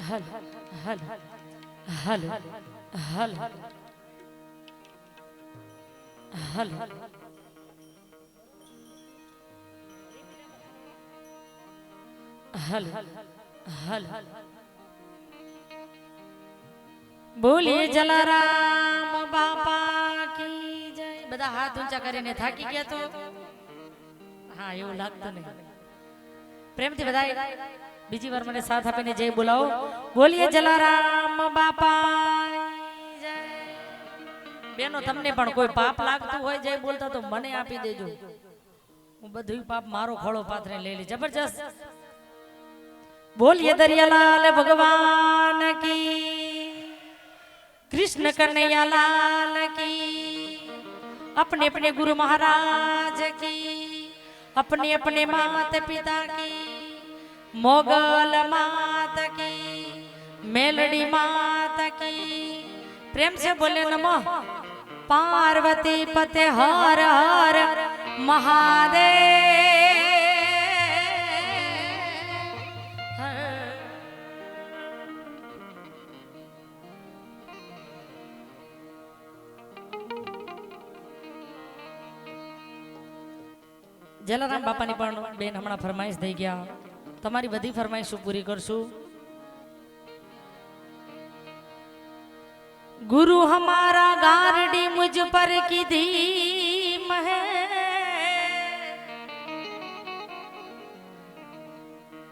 हल हल हल हल हल हल हल बोलिए जलाराम बापा की जय। બધા હાથ ઊંચા કરીને થાકી ગયા તો હા એવું લાગતું નહીં। પ્રેમથી બધાય બીજી વાર મને સાથ આપીને જય બોલાવો। બોલીએ જલારામ બાપા જય। બેનો તમને પણ કોઈ પાપ લાગતું હોય જય બોલતા તો મને આપી દેજો, હું બધું પાપ મારો ખોળો પાથરે લઈ લે। જબરજસ્ત बोलिए दरियालाल भगवान की, कृष्ण कन्हैया लाल की, अपने अपने गुरु महाराज की, अपने अपने माता पिता की, मोगल माता की, मेलडी माता की। प्रेम से बोले नमः पार्वती पते हर हर महादेव। जलाराम बापा ની પણ બેન હમણાં ફરમાઈશ થઈ ગયા, તમારી બધી ફરમાઈશ પૂરી કરશું। गुरु हमारा गारडी मुझ पर की धीम है,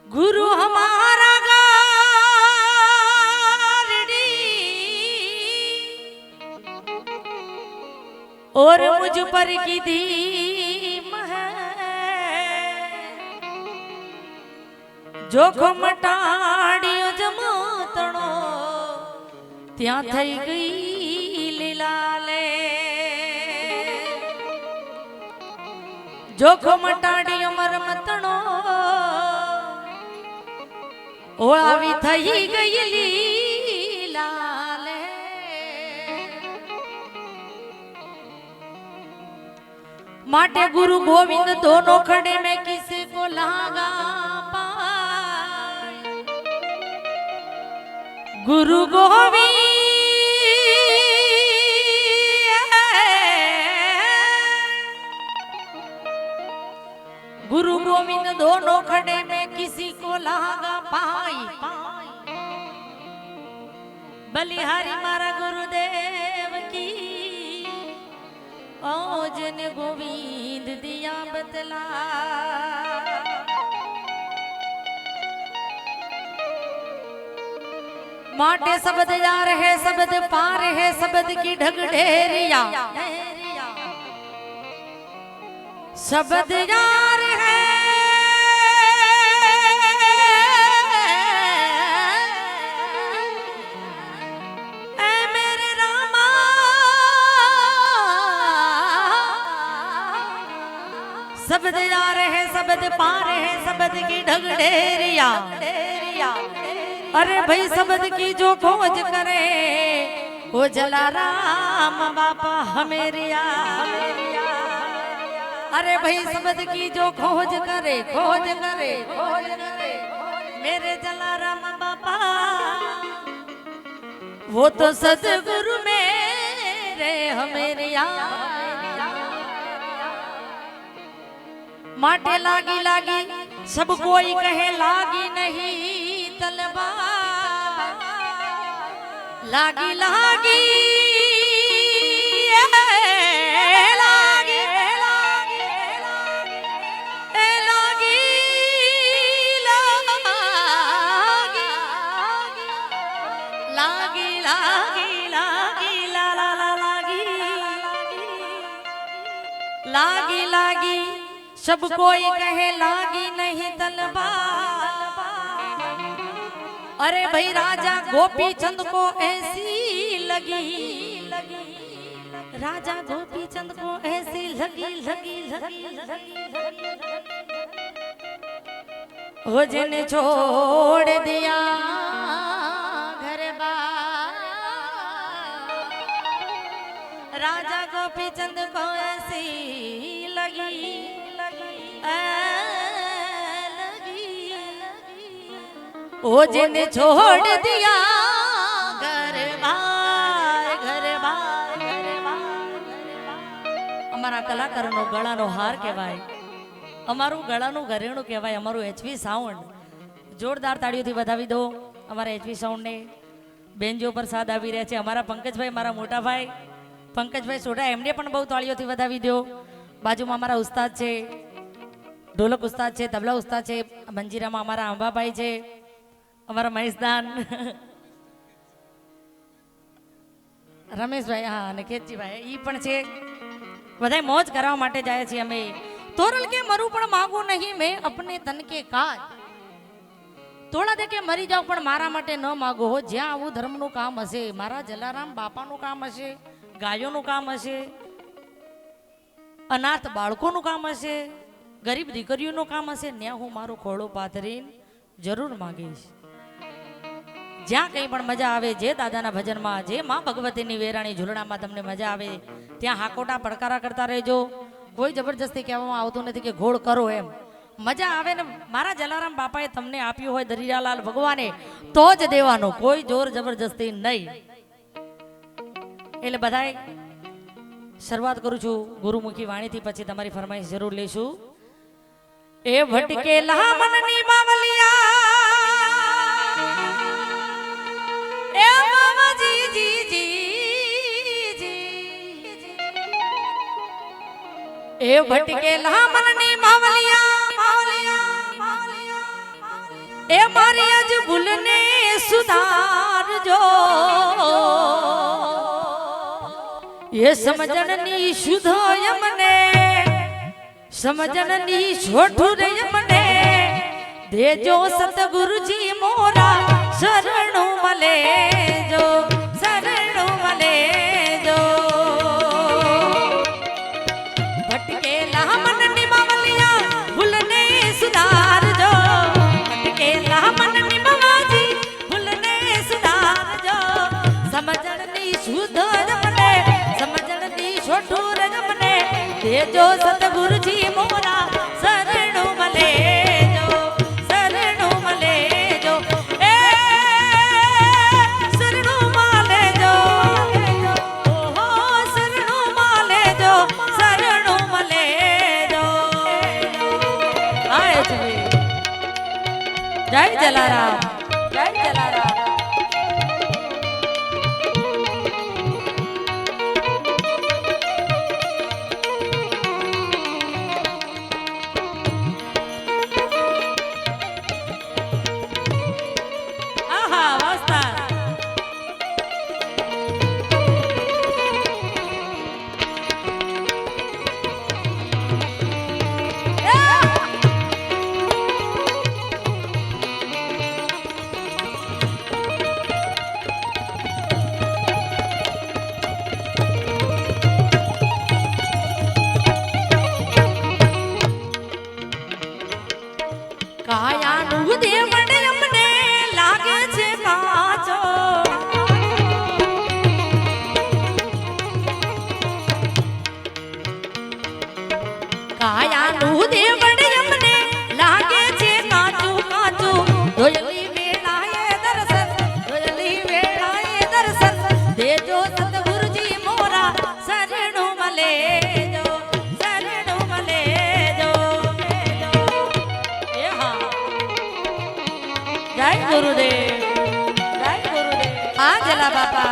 गुरु हमारा गारडी और मुझ पर की धीम है, जोखो मटाड़ियो जमातणो ત્યાં થઈ ગઈ લીલાલે। જોખો મટાડી અમર મતણો ઓ આવી થઈ ગઈ લીલાલે। માટે ગુરુ ગોવિંદ दोनों खड़े में किसी को लागा पाए, गुरु गोविंद गुरु गोविंद दोनों खड़े में किसी को लागा पाई। बलिहारी मारा गुरुदेव की ओजन गोविंद दिया बतला। माटे शब्द यार है शब्द पार है शब्द की ढग ढेरिया, शब्द यार है ऐ मेरे रामा, शब्द यार है शब्द पार है शब्द की ढग ढेरिया। अरे भाई शब्द की जो खोज करे वो जलाराम बापा हमेरिया। अरे भाई शब्द की जो खोज करे मेरे जलाराम बापा वो तो सतगुरु मेरे हमेरिया। माटे लागी लागी सब कोई कहे लागी नहीं तलवार, लागी लागी लागी लागी सब कोई कहे लागी नहीं तलवार। अरे भाई राजा गोपी चंद को ऐसी लगी, राजा गोपी चंद को ऐसी लगी हो जिन्हें छोड़ दिया घर बार। राजा गोपी चंद को ऐसी लगी ओ जिने छोड़ दिया घर बार घर बार घर बार घर बार। અમારા કલાકારોનો ગળાનો હાર કહેવાય, અમારું ગળાનું ઘરેણું કહેવાય, અમારું એચવી સાઉન્ડ. જોરદાર તાળીઓથી વધાવી દો અમારા એચવી સાઉન્ડને. બેનજો પર સાથ આવી રહ્યા છે અમારા પંકજભાઈ, મારા મોટા ભાઈ પંકજભાઈ સોઢા, એમને પણ બહુ તાળીઓથી વધાવી દો. બાજુમાં અમારા ઉસ્તાદ છે, ઢોલક ઉસ્તાદ છે, તબલા ઉસ્તાદ છે. મંજીરામાં અમારા આંબાભાઈ છે, અમારા મહેશદાન રમેશભાઈ, હા, અને કેતજીભાઈ ઈ પણ છે. બધા મોજ કરવા માટે જાય છે અમે. તોરલ કે મરું પણ માંગુ નહીં મેં અપને તન કે કાજ, તોડા દે કે મરી જાવ પણ મારા માટે ન માગો હો. જ્યાં આવું ધર્મનું કામ હશે, મારા જલારામ બાપાનું કામ હશે, ગાયોનું કામ હશે, અનાથ બાળકોનું કામ હશે, ગરીબ દીકરીઓનું કામ હશે, ત્યાં હું મારું ખોળું પાથરીને જરૂર માંગીશ. જ્યાં કંઈ પણ મજા આવે, જે દાદાના ભજનમાં, જે માં ભગવતીની વેરાણી ઝૂલણામાં તમને મજા આવે, ત્યાં હાકોટા પડકારા કરતા રહેજો. કોઈ જબરજસ્તી કહેવામાં આવતું નથી કે ઘોડ કરો એમ. મજા આવે ને મારા જલારામ બાપાએ તમને આપ્યું હોય દરિયાલાલ ભગવાને તો જ દેવાનું, કોઈ જોર જબરજસ્તી નહીં. એટલે બધાય શરૂઆત કરું છું ગુરુમુખી વાણીથી, પછી તમારી ફરમાઈશ જરૂર લેશું. એ ભટકેલા મનની બાવલિયા એ મામાજી જી જી એ ભટકેલા મનની બાવલિયા એ મારી અજ ભૂલને સુધારજો. ये समझनी शुद्ध यमने समझनी छोटू रे यमने देजो सतगुरु जी मोरा शरणु मले जो भटकेला मन निमावलिया भूलने सुधारजो, भटकेला मन निमावाजी भूलने सुधारजो. समझनी शुद्ध यमने समझनी छोटू रगमने देजो सतगुरुजी मोरा शरणु मले जो ए शरणु माले जो ओहो शरणु माले जो आए जी. जय जलाराम, जय जलाराम. કાયાનું દેવણ અમને લાગે છે કાચો, કાયાનું દેવણ અમને લાગે છે કાચું કાચું. ધોયલી વેળાએ દર્શન દેજો સતગુરુજી મોરા શરણુ મલે જો. जय गुरुदेव, जय गुरुदेव. हाँ जला बापा.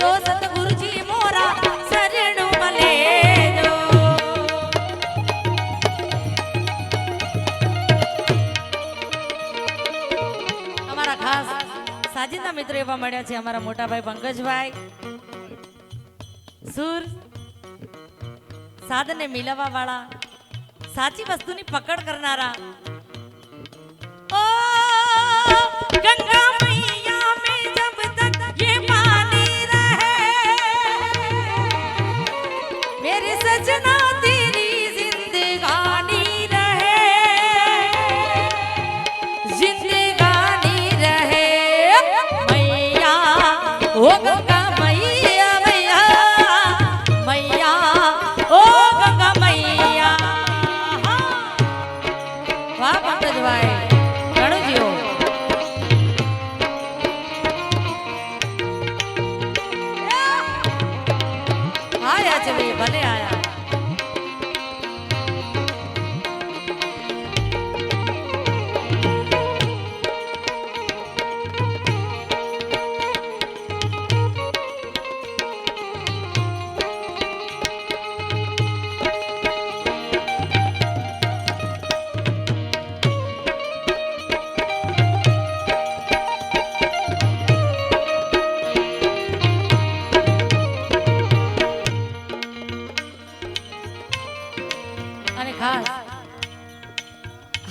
જો સતગુરુજી મોરા શરણું મલે જો અમારા ખાસ સાજિંદા મિત્રો એવા મળ્યા છે અમારા મોટા ભાઈ પંકજભાઈ સુર સાધને મિલાવા વાળા સાચી વસ્તુની પકડ કરનારા ओ गंगा मैया में जब तक ये पानी रहे मेरे सजना तेरी जिंदगानी रहे मैया ओ गंगा मैया मैया मैया ओ गंगा मैया वाह पंकजभाई भले आया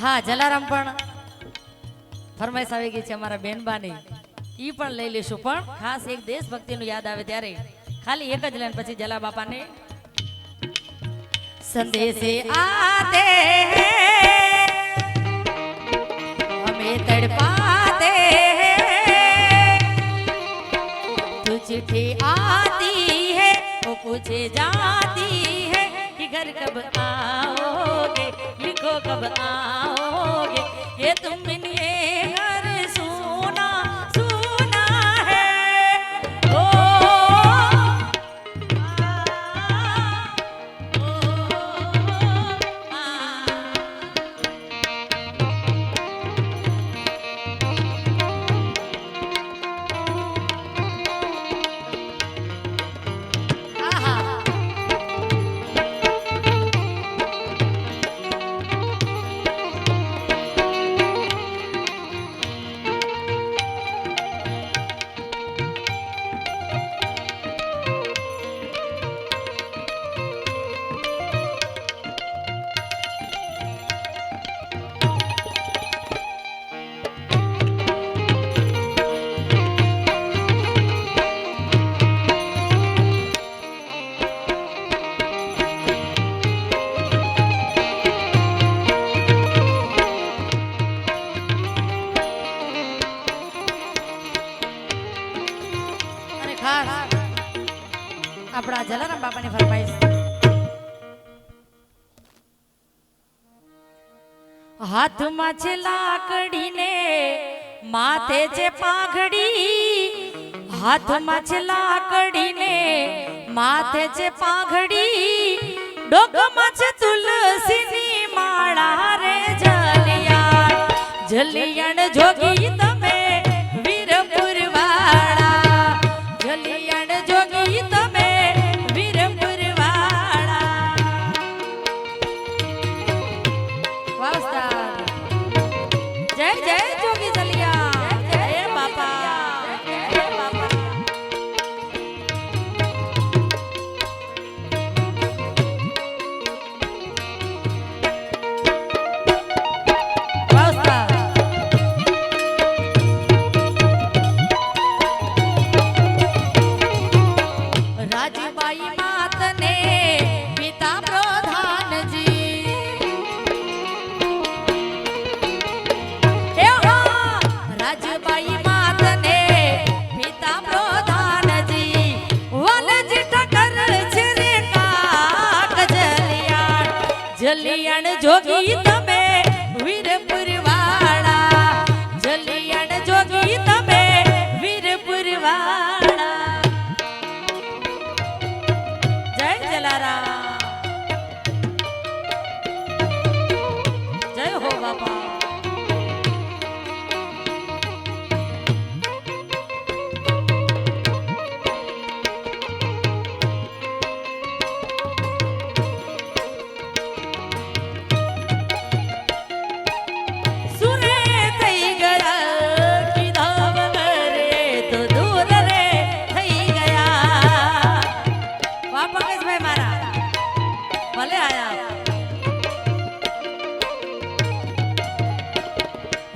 हाँ जलाराम पण फरमाइश આવી ગઈ છે અમારા બેનબાની ઈ પણ લઈ લેશું પણ ખાસ એક દેશભક્તિનું યાદ આવે ત્યારે ખાલી એક જ લાઈન પછી જલા બાપાને સંદેશે આતે હમે તડપાતે तू चिट्ठी आती है वो पूछे जाती है कि घर कब आओगे लिखो कब आओगे ये तुम मिलिए घर सुना सुना है ओ આપણા જલારામ બાપાની ફરમાઈશ હાથમાં છે લાકડી ને માથે છે પાઘડી હાથમાં છે લાકડી ને માથે છે પાઘડી ડોકમાં છે તુલસીની માળા રે જલિયાણ જલિયાણ જોગી તમે વીરપુર વાળા જલિયાણ જોગી તમે जय जय जोगी जलिया जय बापा जय बापा राजबाई मात ने पिता प्रधान जी राजबाई मात ने पिता प्रधान जी वालज ठकर छरे काक जलियाण जलियाण जोगी तमे वीरपुर वाला जलियाण जोगी तमे वीरपुर वाला जय जलाराम जय हो बापा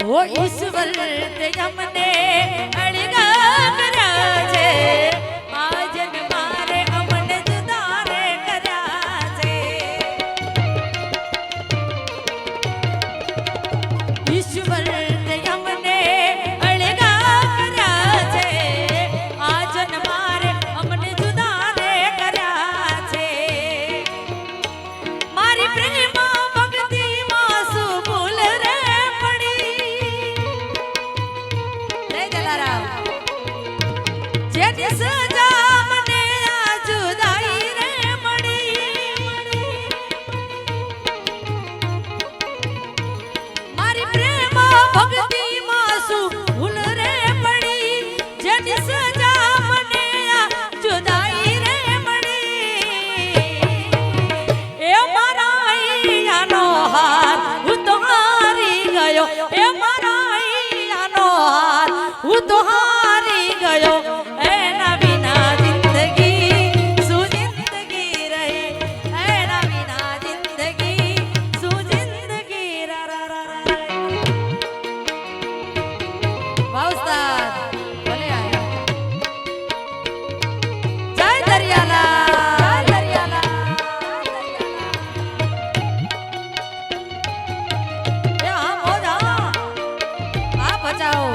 ઓ ઈશ્વર તે અમને અળગા કર્યા છે આજન મારે અમને જુદા રે કર્યા છે ઈશ્વર તે અમને અળગા કર્યા છે આજન મારે અમને જુદા રે કર્યા છે મારી પ્રેમ હું તો હારી ગયો એના વિના જિંદગી શું જિંદગી રહે એના વિના જિંદગી શું જિંદગી વાવસ્તાર ભલે આયા જય દરિયાલા દરિયાલા એ હા મોજા આ બચાઓ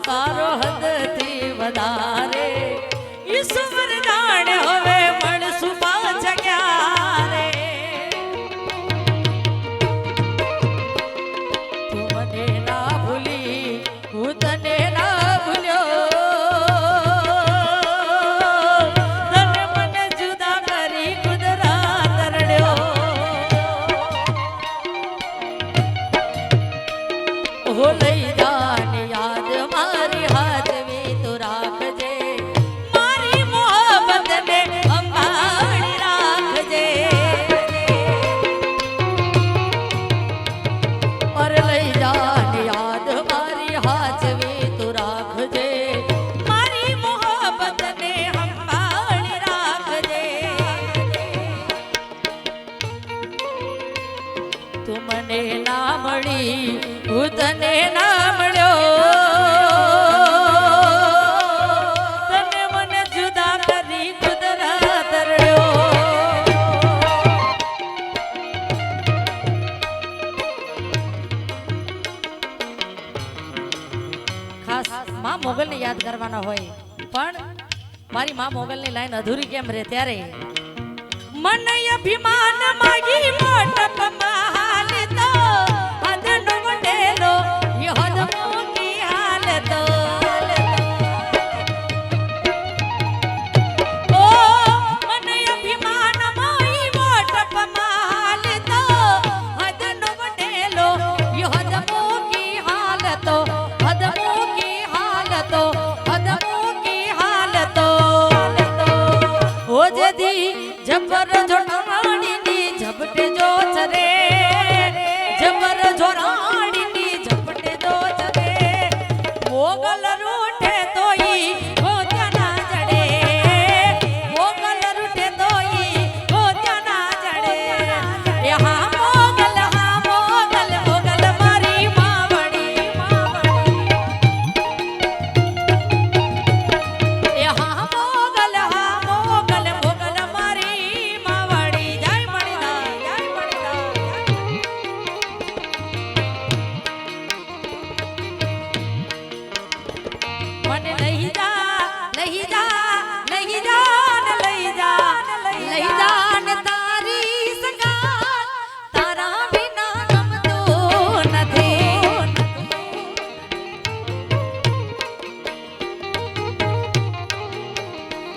તારો હદથી વધારે ઈશ્વર જાણે હવે મળશું પાછા ક્યારે તું મને ના ભૂલી હું તને ના ભૂલ્યો તને મને જુદા કરી કુદરત રડ્યો ઓ લઈ જાને યાદ મારી હાથવી તો રાખજે મારી મોહબ્બતને અંબાડી રાખજે और લઈ જાને યાદ મારી હાથવી તો રાખજે મારી મોહબ્બતને અંબાડી રાખજે તું મને ના મળી હું તને ના મળ્યો તને મને જુદા કરી કુદરત રડ્યો ખાસ માં મોગલને યાદ કરવાના હોય પણ મારી માં મોગલની લાઈન અધૂરી કેમ રહે ત્યારે મન અભિમાન માગી મોટપ મહાલ તો હદનો વડેલો યહદ મોકી હાલ તો ઓ મન અભિમાન માગી મોટપ મહાલ તો હદનો વડેલો યહદ મોકી હાલ તો હદ મોકી હાલ તો હદ મોકી હાલ તો ઓ જદી જબર જોટાણી ની ઝપટે જો ચરે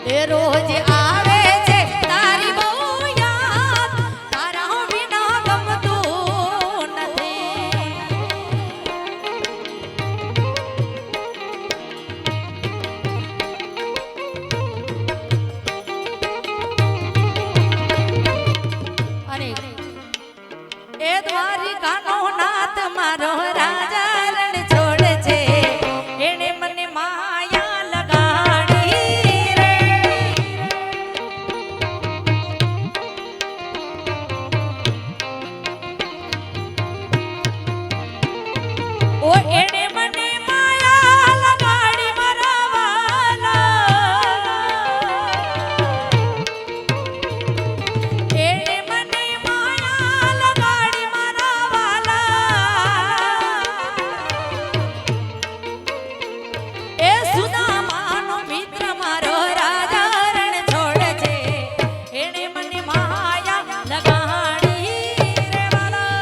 એ રોજ આવે છે તારી બહુ યાદ તારા વિના ગમતું નથી અરે એ દ્વારિકાનો નાથ મારો રાજા રણ છોડ છે એને મને માયા લગાડી રે ઓ એને મને માયા લગાડી મારા વાલા એને મને માયા લગાડી મારા વાલા એ સુદામાનો મિત્ર મારો રાજા રણ છોડ છે એને મને માયા લગાડી રે વાલા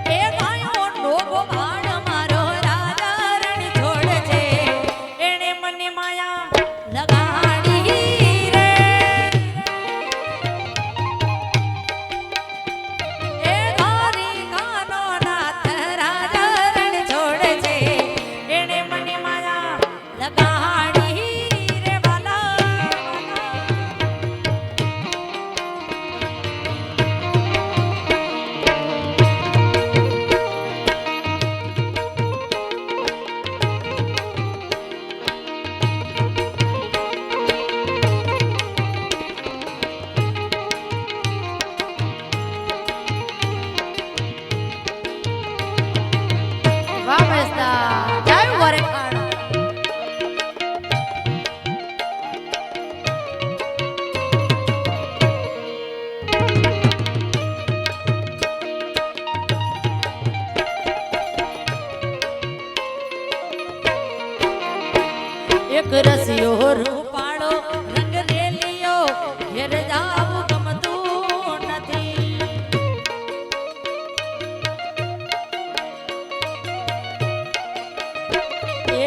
એ ગાયો ડોગો ભાડ મારો રાજા રણ છોડ છે એને મને માયા લગાડી રે એ દ્વારિકાનો નાથ રાજા રણ છોડ છે એને મને માયા લગાડી રે વાલા વાહ મસ્તા જય વરખાણ એક રસિયો રૂપાળો રંગ રેલિયો ઘેર જાવું ગમતું નથી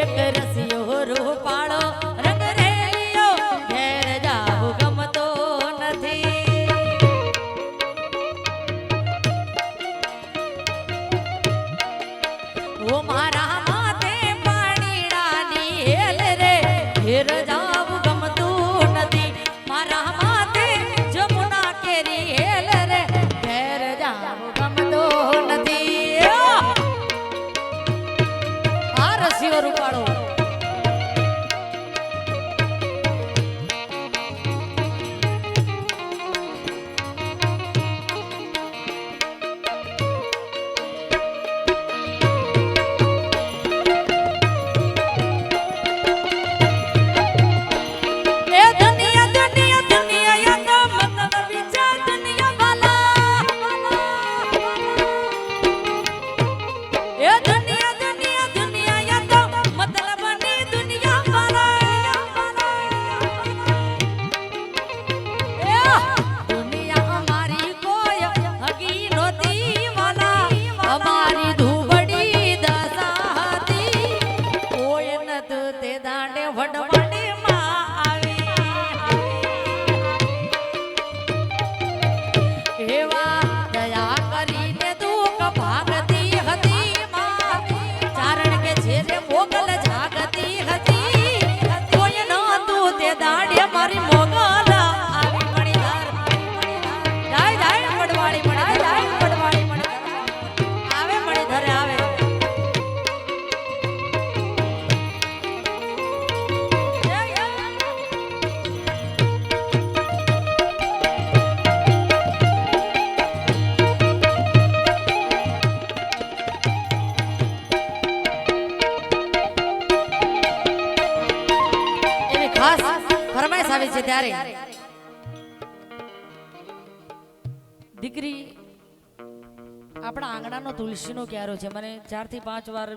એક રસિયો રૂપાળો રંગ રેલિયો ઘેર જાવું ગમતો નથી ઓ મારા માથે પાણીડાની હેલ રે ઘેર જાવું ગમતું નથી મારા માથે જમુના કેરી હેલ રે ઘેર જાવું ગમતું નથી આ રસિયો રૂપાળો એ દુનિયા દુનિયા દુનિયા યા તો મતલબ વિચાર દુનિયા વાલા એ દુનિયા દુનિયા દુનિયા યા તો મતલબની દુનિયા વાલા એ દુનિયા અમારી કોઈ હગી નહોતી વાલા અમારી ધૂબડી દશા હતી કોઈ નતું તે દાંડે વડવાડી માં આવી એવા દયા કરીને દુઃખ ભાગતી હતી માં ચારણ કે છે રે મોગલ જાગતી હતી કોઈ નતું તે દાંડે મારી મોગલ આવી મણી ધાર જાય જાય વડવાડી મણી જાય વડવાડી મણી આવે મણી ધરે આવે એવી ખાસ ફરમાઈશ આવી છે ત્યારે દીકરી આપણા આંગણાનો તુલસીનો ક્યારો છે મને 4 થી 5 વાર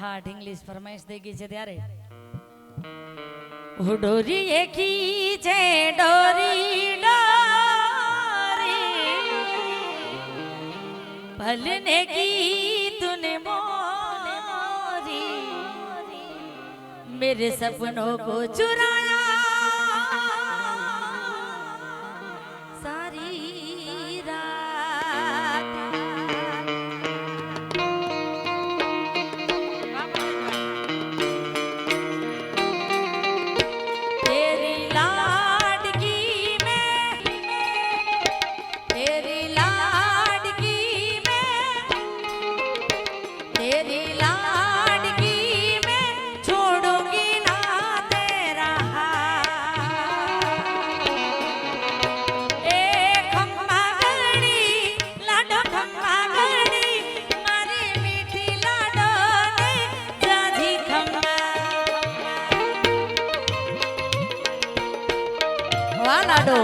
હા ઢીંગલીશ ફરમાઈશ થઈ ગઈ છે ત્યારે ડોરી એકી છે ડોરી ડોરી भलने की तूने मोरी मेरे सपनों को चुराया सारी रात। तेरी लाडकी में तेरी लाडकी में तेरी लाडकी में छोड़ूंगी ना तेरा हाथ। ए खम्मा गणी लाडो खम्मा गणी मारी मीठी लाडो ने जाधी खम्मा वाह लाडो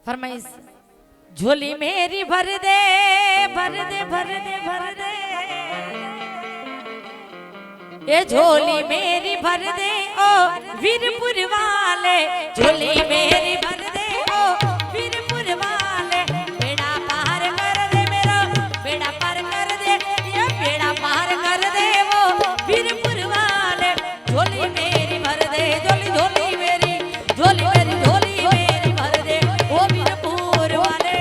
फरमाइश झोली मेरी भर दे भर दे भर दे भर दे ये झोली मेरी भर दे ओ वीरपुर वाले झोली मेरी भर दे ओ वीरपुर वाले बेड़ा पार कर दे मेरा बेड़ा पार कर दे ये बेड़ा पार कर दे वो वीरपुर वाले झोली मेरी भर दे झोली झोली मेरी झोली मेरी झोली मेरी भर दे ओ वीरपुर वाले।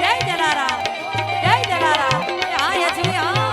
जय जलाराम जय जलाराम आया जी हाँ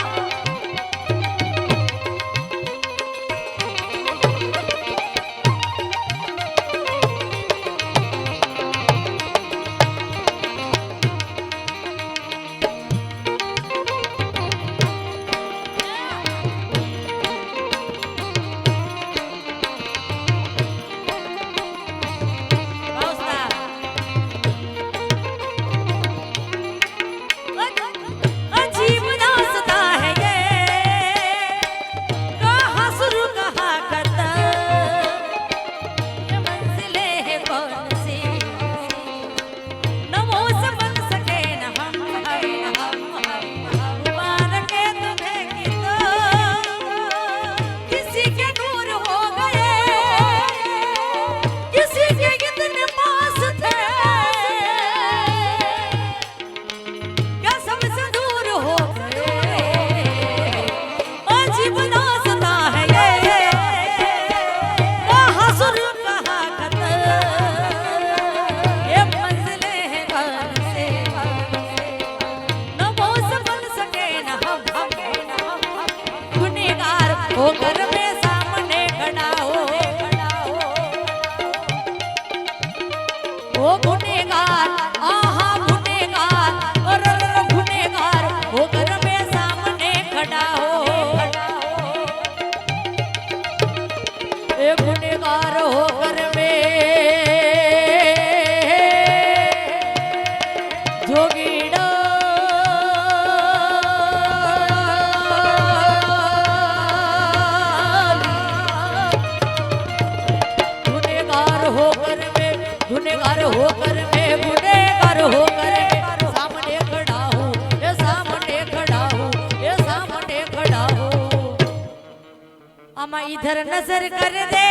अमा इधर नजर कर दे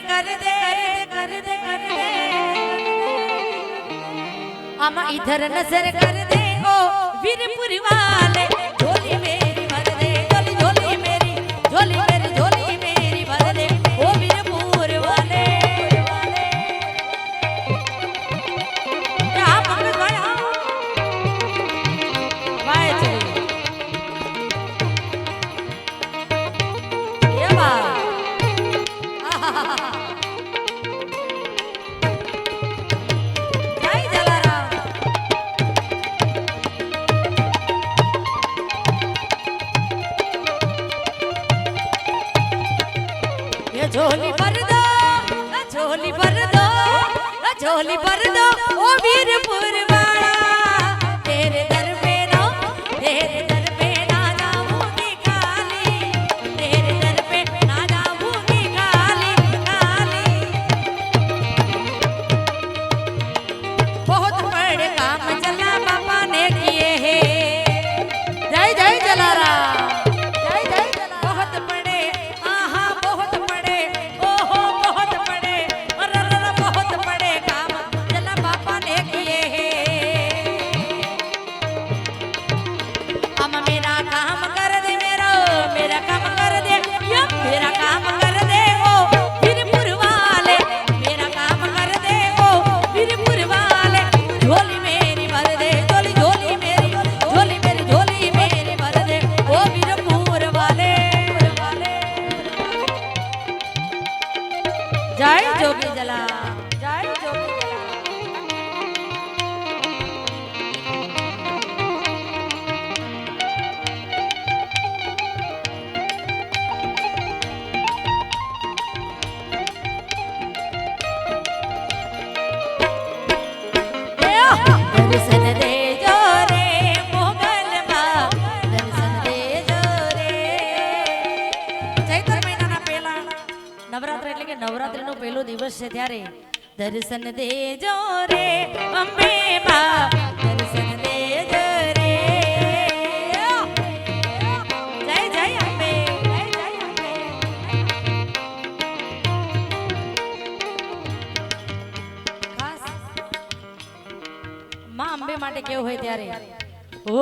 कर दे कर दे कर दे अमा इधर नजर कर दे ओ वीरपुर वाले झोली मेरी भर दे झोली झोली मेरी झोली मेरी भर दे ओ वीरपुर वाले क्या पंकज भाई भाई चलिए ये बात झोली भर दो झोली भर दो झोली भर दो ओ वीरपुर वाला तेरे दर पे नो तेरे दर पे ना जाऊंगी खाली तेरे दर पे ना जाऊंगी खाली खाली बहुत बड़े काम चला पापा ने किए हैं जय जय जलाराम जय जोगी जला जय जोगी दर्शन दे जो रे मोगल मां दर्शन दे जो रे चैत्र महीना ना पेला नवरात्र એટલે કે નવરાત્રીનો પહેલો દિવસ છે ત્યારે દર્શન દેજો રે અંબે માં દર્શન દેજો રે જય જય અંબે જય જય અંબે ખાસ માં અંબે માટે કેવું હોય ત્યારે ઓ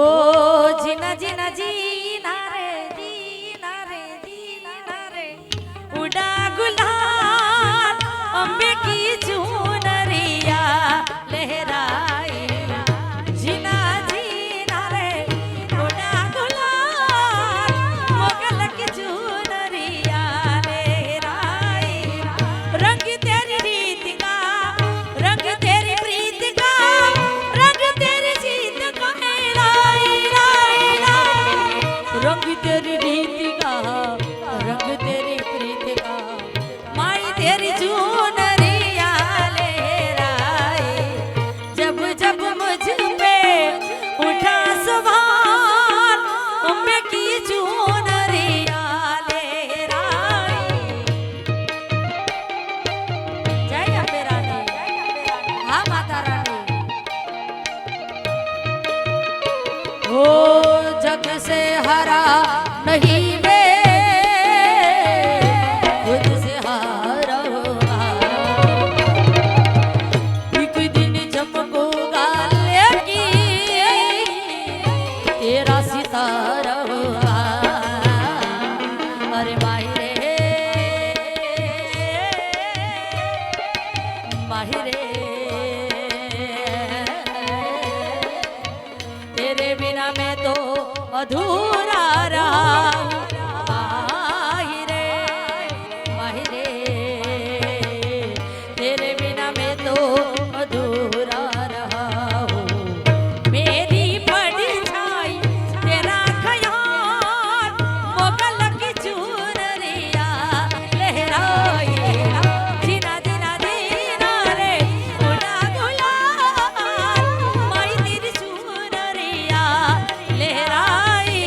જીના જીના જીના રે જીના રે જીના રે उड़ा गुलाल अंबे की चुनरिया लहराए जीना जीना रे उड़ा गुलाल मोगल की चुनरिया लहराए रंग तेरी रीत का रंग तेरी प्रीत का रंग तेरी जीत का लाई लाई लाई रंग तेरी रीत का रंग तेरी तेरी चुनरिया लहराए जब जब मुझ पे उठा सवाल अंबे की चुनरिया लहराए जय अंबे रानी हाँ माता रानी ओ जग से हरा नहीं वे तेरे बिना मैं तो अधूरा रहा माहिरे माहिरे तेरे बिना मैं तो अधूरा रहा हूँ मेरी परछाई तेरा ख्याल मोगल की चुनरिया लहराए जीना जीना जीना रे उड़ा गुलाल माई तेरी चुनरिया लहराए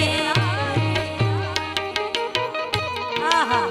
आहा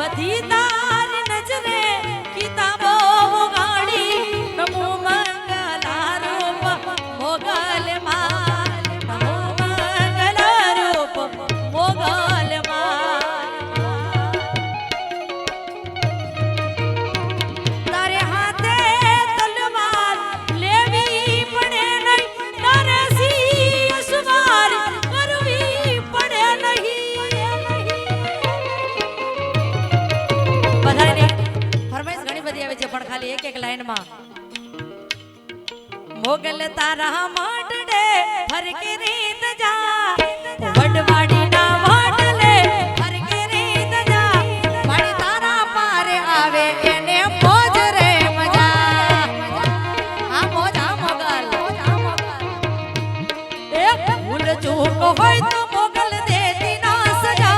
બધી તારી નજરે કિતાબો ગાડી નમો મંગલા રૂપ મોગલ માં નમો મંગલા રૂપ મોગલ માં તારે હાથે તલવાર લેવી પડે નહીં તારે સિંહ કરવી પડે નહીં બધાને ફરમાઈશ ઘણી બધી આવે છે પણ ખાલી એક લાઈનમાં મોગલ તારા માટડે ફરકે રીત જા વડવાડી ના વાટલે ફરકે રીત જા મારી તારા પારે આવે એને મોજ રે મજા આ મોજ આ મોગલ એક ભૂલ ચૂક હોય તો મોગલ દેતી ના સજા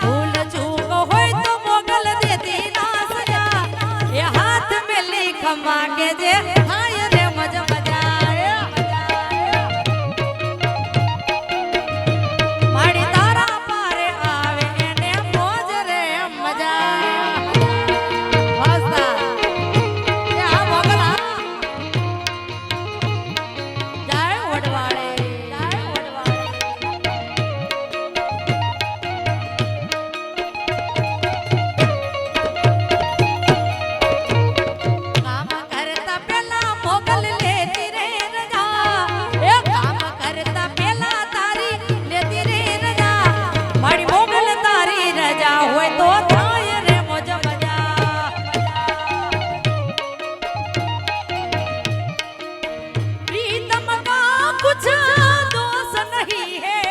ભૂલ ચૂક હોય તો મોગલ દેતી ના સજા એ હાથ મેલી ખમા કે જે હાય રે મજા મારી તારા પારે આવે એને મોજ રે મજા વાસ્તા એ આ મોગલ જય વડવાળે કામ કરતા પેલા મોગલ લેતી રે રજા એ કામ કરતા પેલા તારી લેતી રે રજા મારી મોગલ તારી રજા હોય તો થાય રે મોજ મજા प्रीतम का कुछ दोष नहीं है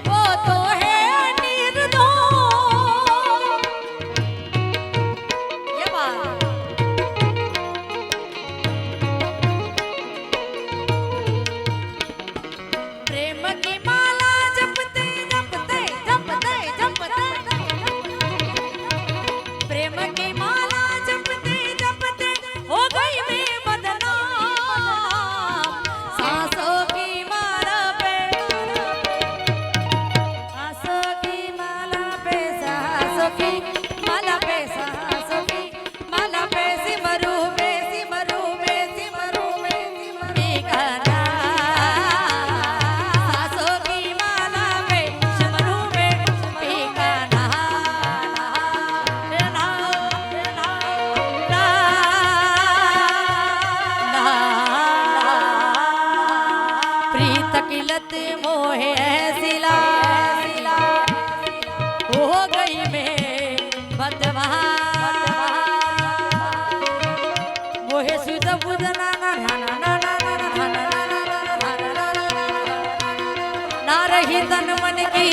वो तो है निर्दोष ये बात प्रेम की माला जपते जपते जपते जपते प्रेम की माला जपते जपते हो गई मैं बदनाम सांसों की माला पे सांसों की माला पे सांसों की माला पे सांसों की माला पे सिमरू में सिमरू में सिमरू में सिमरू सांसों की माला पे सिमरू में सिमरू प्रीत किलत मोहे ऐसिला हो गई मैं बदवा मोहे सुध बुध ना ना ना ना ना ना ना ना ना रही तन मन की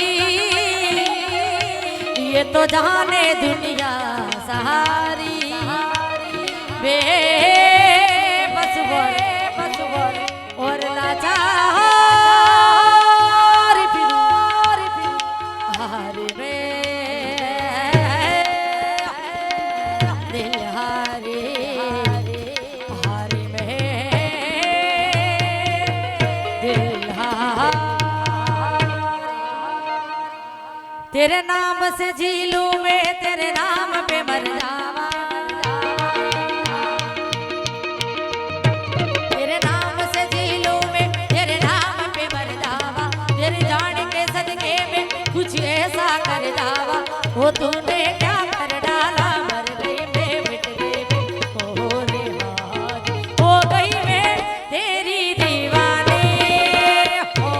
ये तो जाने दुनिया सहारी बे बस और लाचार फिर हार में दिल हारे हार में दिल हार तेरे नाम से जी लूं मैं तेरे नाम पे मर जावा तेरे नाम से जी लूं मैं तेरे नाम पे मर जावा तेरे जान के सदके में कुछ ऐसा कर जावा वो तूने क्या कर डाला मर गई मैं मिट गई हो रे हाथ हो गई मैं तेरी दीवानी हो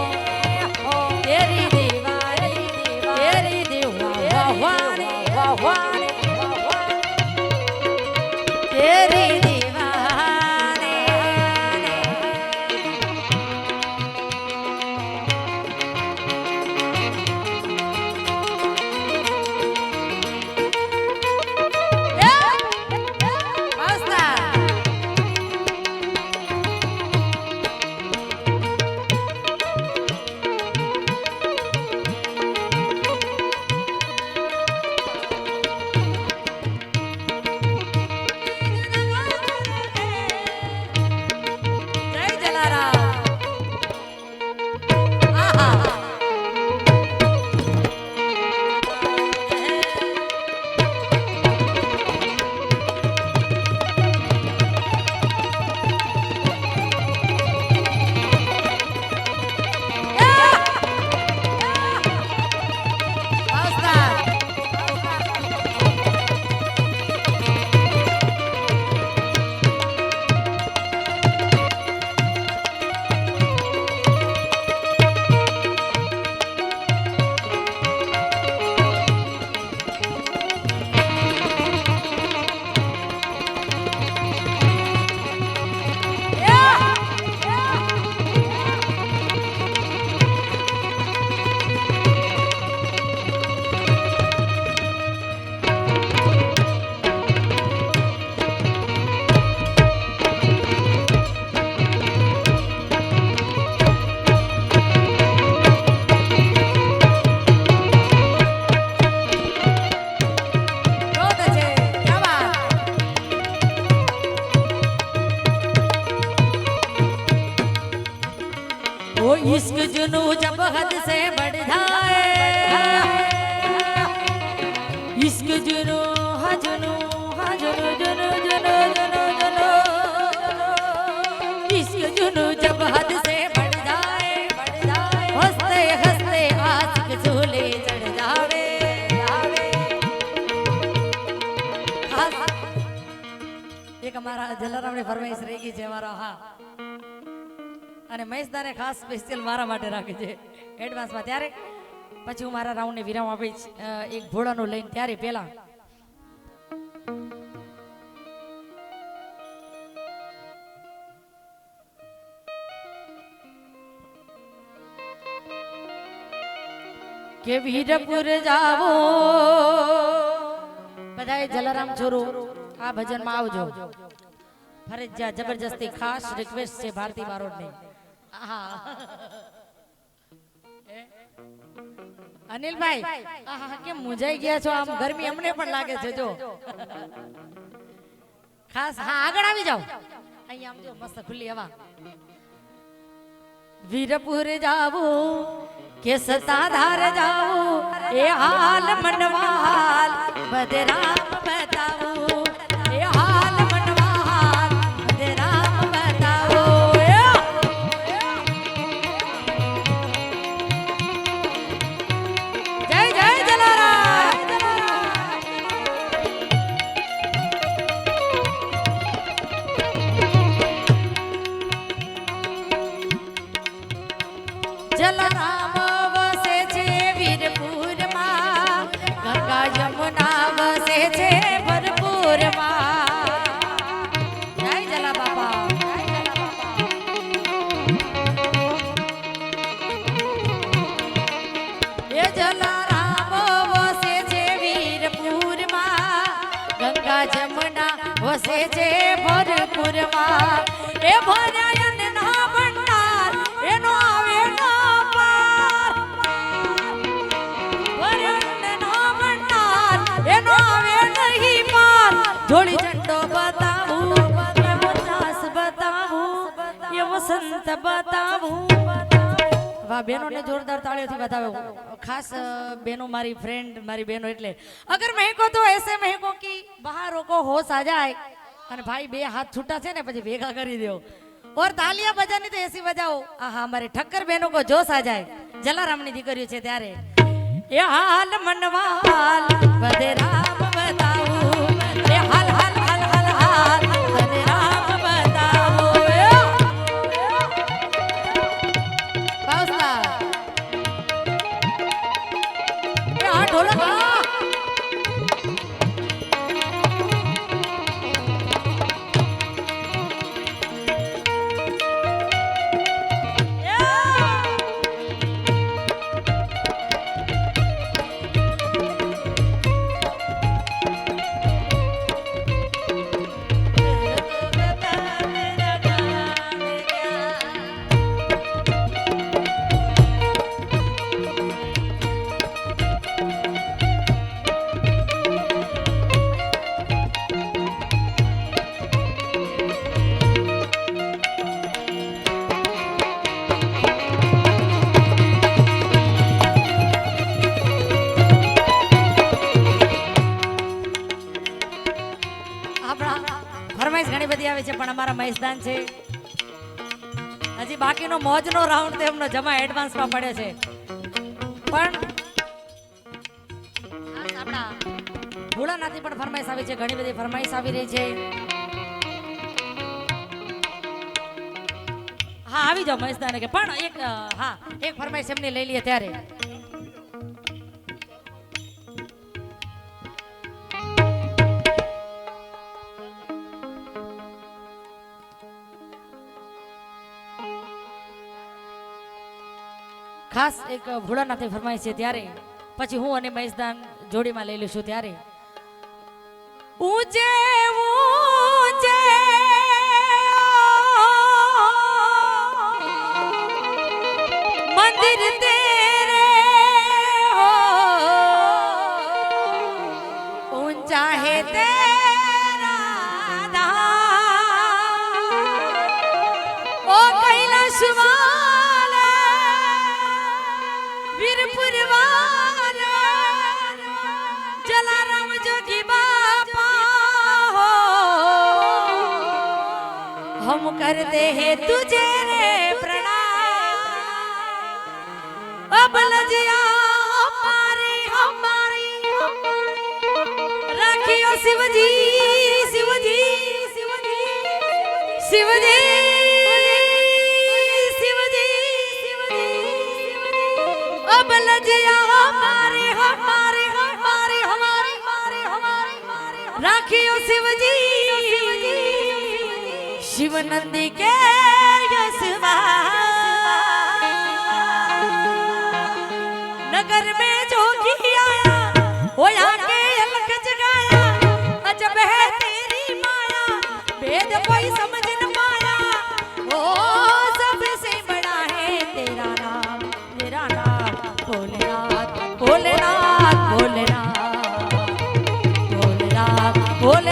तेरी दीवानी तेरी दीवानी वाह वाह वाह वाह इश्क जुनू जब हद से बढ़ जाए, इश्क जुनू हाँ जुनू हाँ जुनू जुनू जुनू जुनू जुनू, इश्क जुनू जब हद से बढ़ जाए, हंसते हंसते आशिक झूले चढ़ जावे। एक हमारा जलारामની ફરમાઈશ રહી ગઈ છે મારો હા, અને મહેશદાને ખાસ સ્પેશિયલ મારા માટે રાખી છે એડવાન્સમાં. ત્યારે પછી હું મારા રાઉન્ડને વિરામ આપીશ એક ઘોડાનું લઈને. ત્યારે પહેલા કે વીરપુર જાવો બધાએ જલારામ છોરો આ ભજનમાં આવજો ફરજિયાત, જબરજસ્તી ખાસ રિક્વેસ્ટ છે ભારતી બારોટની. હા અનિલભાઈ આહા કેમ મુંજાઈ ગયા છો, આમ ગરમી અમને પણ લાગે છે જો. ખાસ હા આગળ આવી જાઓ, અહીંયા આમ જો મસ્ત ખુલ્લી હવા. વીરપુર જાવું કે સતાધાર જાવું એ હાલ મનવાલ બદરામ બતાવું, એ હાલ મનવાલ બદરામ બતાવું. જય જય જલારામ. જલારામ વસે છે વીરપુરમાં, ગંગા યમુના વસે છે ભરપૂરમાં. જય જલા બાપા. એ જલારામ વસે છે વીરપુરમાં, ગંગા જમુના વસે છે ભરપૂરમાં. એ ભર્યા ના ભંડાર એનો આવે ના પાર, ભર્યા ના ભંડાર એનો આવે નહીં પાર. જોડી ઝંડો બતાવું એ વનરાસ બતાવું એ વસંત બતાવું. વાહ બહેનોને જોરદાર તાળીઓથી બતાવ્યો. ખાસ બહેનો મારી ફ્રેન્ડ મારી બહેનો એટલે અગર મહેકો તો એસે મહેકો કી બહારો કો હોશ આ જાય. અને ભાઈ બે હાથ છૂટા છે ને પછી ભેગા કરી દો और तालियां बजानी तो ऐसी बजाओ आहा हमारे ठक्कर बहनों को जोश आ जाए. जलारामनी દીકરીઓ છે ત્યારે એ હાલ મનવાલ બદરામ બતાવું, એ હાલ હાલ હાલ હાલ હાલ બદરામ બતાવું. પાઉસા એ આ ઢોલક ફરમાઈશ ઘણી બધી આવે છે પણ અમારા મહેશદાન છે હજી બાકીનો મોજનો રાઉન્ડ તેમનો જમા એડવાન્સમાં પડે છે. પણ આપણા ભોળાનાથની પણ ફરમાઈશ આવી છે, ઘણી બધી ફરમાઈશ આવી રહી છે. હા આવી જાઓ મહેશદાન કે પણ એક હા એક ફરમાઈશ એમની લઈ લઈએ ત્યારે ખાસ એક ભોળાનાથની ફરમાઈશ છે. ત્યારે પછી હું અને મહેશદાન જોડીમાં લઈ લઈશું. ત્યારે ઊંચે ઊંચે મંદિર તેરે હો ઊંચા હે તેરા ધામ ઓ કૈલાશ વાલા करते हैं तुझे रे प्रणाम। अब लजिया हमारी हमारी राखियो शिवजी शिवजी शिवजी शिवजी शिवजी शिवजी अब लजिया हमारी हमारी हमारी हमारी हमारी राखियो शिवजी शिव नंदी के यशवा नगर में जोगी आया वो आके अलग जगाया अजब है तेरी माया भेद कोई समझ न पाया ओ सबसे बड़ा है तेरा नाम भोलेनाथ।